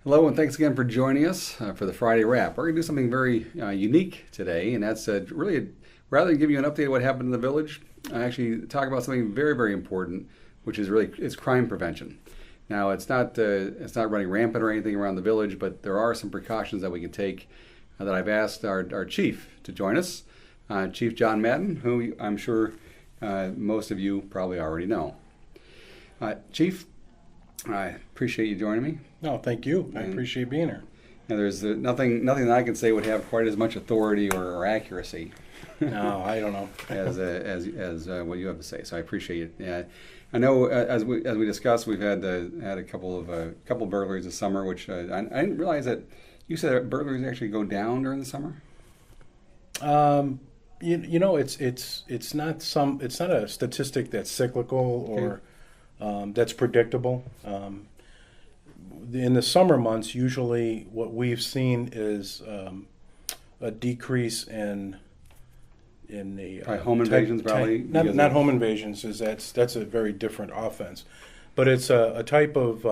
Hello, and thanks again for joining us for the Friday Wrap. We're going to do something very unique today, and that's really rather than give you an update of what happened in the village, I actually talk about something very, very important, which is really it's crime prevention. Now, it's not running rampant or anything around the village, but there are some precautions that we can take that I've asked our chief to join us, Chief John Madden, who I'm sure most of you probably already know. Chief, I appreciate you joining me. No, thank you. I appreciate being here. And there's nothing that I can say would have quite as much authority or accuracy No, I don't know. as what you have to say. So I appreciate it. Yeah, I know as we discussed, we've had a couple of burglaries this summer, which I didn't realize that you said that burglaries actually go down during the summer. It's not a statistic that's cyclical or that's predictable. In the summer months, usually what we've seen is a decrease in the Home invasions, probably not home invasions, is that's a very different offense, but it's a type of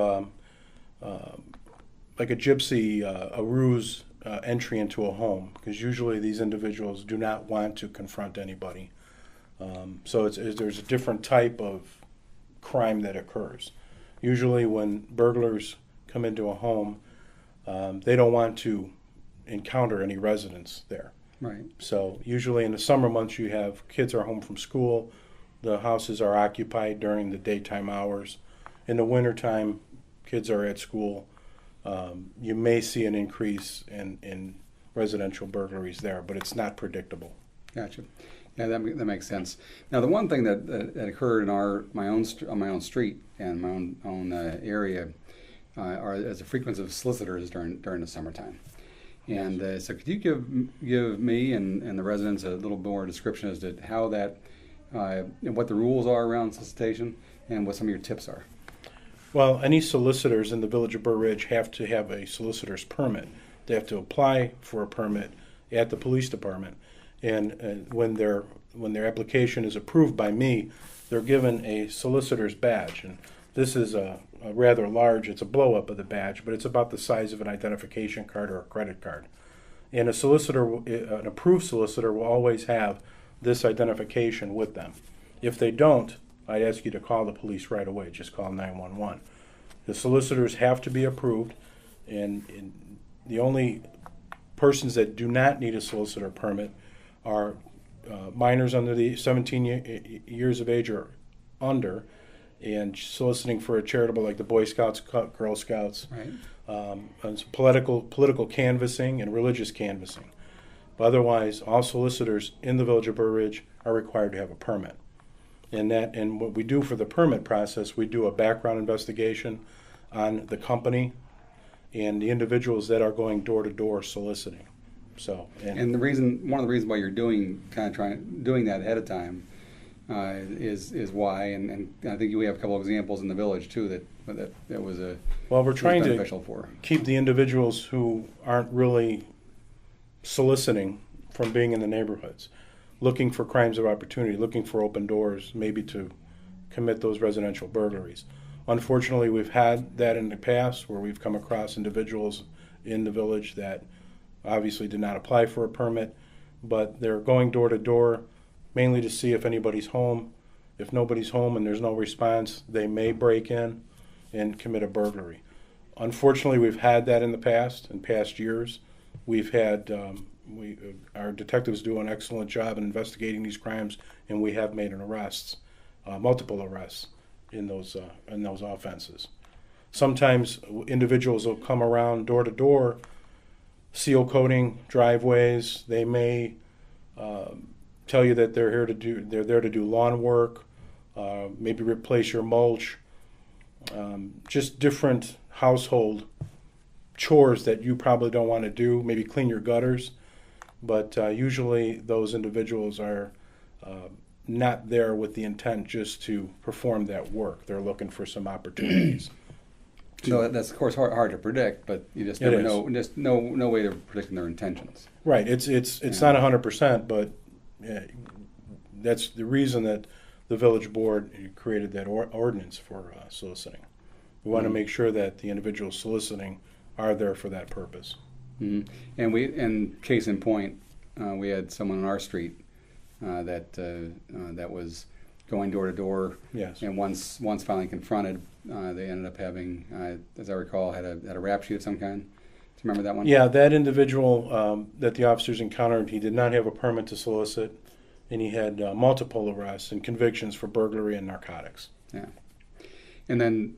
like a gypsy, a ruse entry into a home, because usually these individuals do not want to confront anybody. So there's a different type of crime that occurs. Usually when burglars come into a home, they don't want to encounter any residents there. Right. So usually in the summer months, you have kids are home from school, the houses are occupied during the daytime hours. In the wintertime, kids are at school. You may see an increase in residential burglaries there, but it's not predictable. Gotcha. Yeah, that makes sense. Now, the one thing that occurred on my own street and my own area is the frequency of solicitors during the summertime. And so, could you give me and the residents a little more description as to how that, what the rules are around solicitation, and what some of your tips are? Well, any solicitors in the village of Burr Ridge have to have a solicitor's permit. They have to apply for a permit at the police department. And when their application is approved by me, they're given a solicitor's badge. And this is a rather large, it's a blow-up of the badge, but it's about the size of an identification card or a credit card. And an approved solicitor will always have this identification with them. If they don't, I'd ask you to call the police right away. Just call 911. The solicitors have to be approved, and the only persons that do not need a solicitor permit are minors under the 17 years of age or under, and soliciting for a charitable like the Boy Scouts, Girl Scouts, Right. And some political canvassing and religious canvassing. But otherwise, all solicitors in the village of Burr Ridge are required to have a permit. And what we do for the permit process, we do a background investigation on the company and the individuals that are going door to door soliciting. So And one of the reasons why you're doing that ahead of time is why, and I think we have a couple of examples in the village too that was we're trying to beneficial for. keep the individuals who aren't really soliciting from being in the neighborhoods, looking for crimes of opportunity, looking for open doors, maybe to commit those residential burglaries. Unfortunately, we've had that in the past where we've come across individuals in the village that obviously did not apply for a permit, but they're going door to door mainly to see if anybody's home. If nobody's home and there's no response, they may break in and commit a burglary. Unfortunately, we've had that in past years. We've had our detectives do an excellent job in investigating these crimes, and we have made multiple arrests in those offenses. Sometimes individuals will come around door to door, seal coating driveways. They may tell you that they're there to do lawn work, maybe replace your mulch, just different household chores that you probably don't want to do, maybe clean your gutters. But usually those individuals are not there with the intent just to perform that work. They're looking for some opportunities. So that's of course hard to predict, but you just never know. Just no way of predicting their intentions. Right. It's not 100%, but that's the reason that the village board created that ordinance for soliciting. We want to make sure that the individuals soliciting are there for that purpose. And case in point, we had someone on our street that was going door to door. Yes. And once finally confronted, they ended up having, as I recall, had a rap sheet of some kind. Do you remember that one? Yeah, that individual that the officers encountered, he did not have a permit to solicit, and he had multiple arrests and convictions for burglary and narcotics. Yeah. And then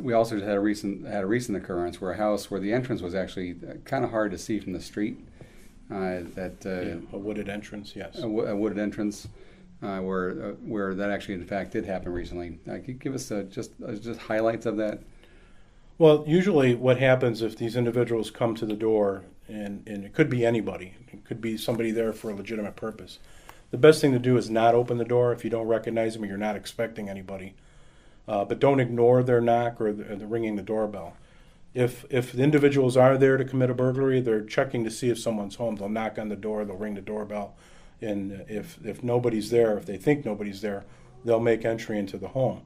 we also had a recent occurrence where a house where the entrance was actually kind of hard to see from the street. A wooded entrance, yes. A wooded entrance, where that actually in fact did happen recently. Could you give us just highlights of that? Well, usually what happens if these individuals come to the door, and it could be anybody, it could be somebody there for a legitimate purpose. The best thing to do is not open the door if you don't recognize them or you're not expecting anybody. But don't ignore their knock or the ringing the doorbell. If the individuals are there to commit a burglary, they're checking to see if someone's home. They'll knock on the door, they'll ring the doorbell, and if nobody's there, if they think nobody's there, they'll make entry into the home.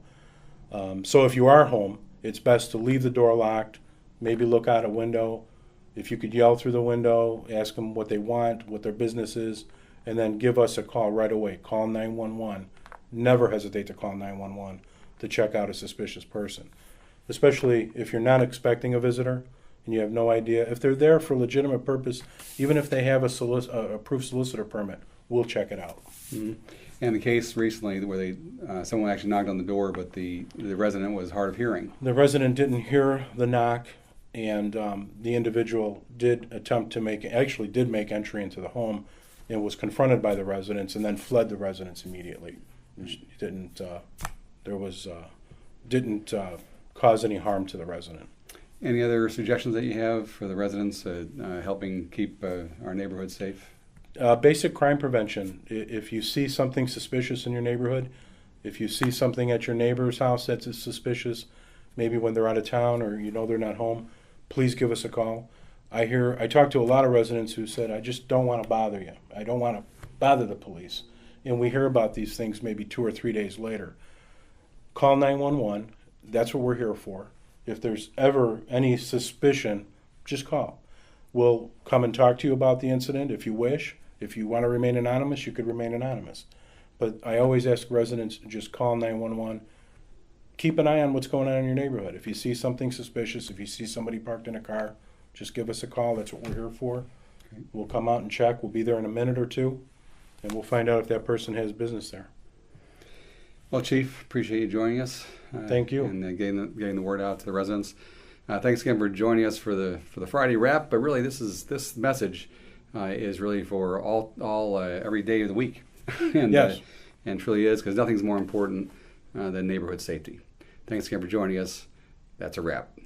So if you are home, it's best to leave the door locked, maybe look out a window. If you could yell through the window, ask them what they want, what their business is, and then give us a call right away. Call 911. Never hesitate to call 911 to check out a suspicious person, especially if you're not expecting a visitor and you have no idea. If they're there for a legitimate purpose, even if they have a approved solicitor permit, we'll check it out. Mm-hmm. And the case recently where someone actually knocked on the door, but the resident was hard of hearing. The resident didn't hear the knock, and the individual did make entry into the home and was confronted by the residents and then fled the residence immediately. Didn't cause any harm to the resident. Any other suggestions that you have for the residents helping keep our neighborhood safe? Basic crime prevention. If you see something suspicious in your neighborhood, if you see something at your neighbor's house that's suspicious, maybe when they're out of town or they're not home, please give us a call. I talk to a lot of residents who said, I just don't want to bother you. I don't want to bother the police. And we hear about these things maybe 2 or 3 days later. Call 911. That's what we're here for. If there's ever any suspicion, just call. We'll come and talk to you about the incident if you wish. If you want to remain anonymous, you could remain anonymous. But I always ask residents to just call 911. Keep an eye on what's going on in your neighborhood. If you see something suspicious, if you see somebody parked in a car, just give us a call. That's what we're here for. Okay. We'll come out and check. We'll be there in a minute or two, and we'll find out if that person has business there. Well, Chief, appreciate you joining us. Thank you. And getting the word out to the residents. Thanks again for joining us for the Friday wrap. But really, this message is really for all every day of the week. And, yes. And truly is, because nothing's more important than neighborhood safety. Thanks again for joining us. That's a wrap.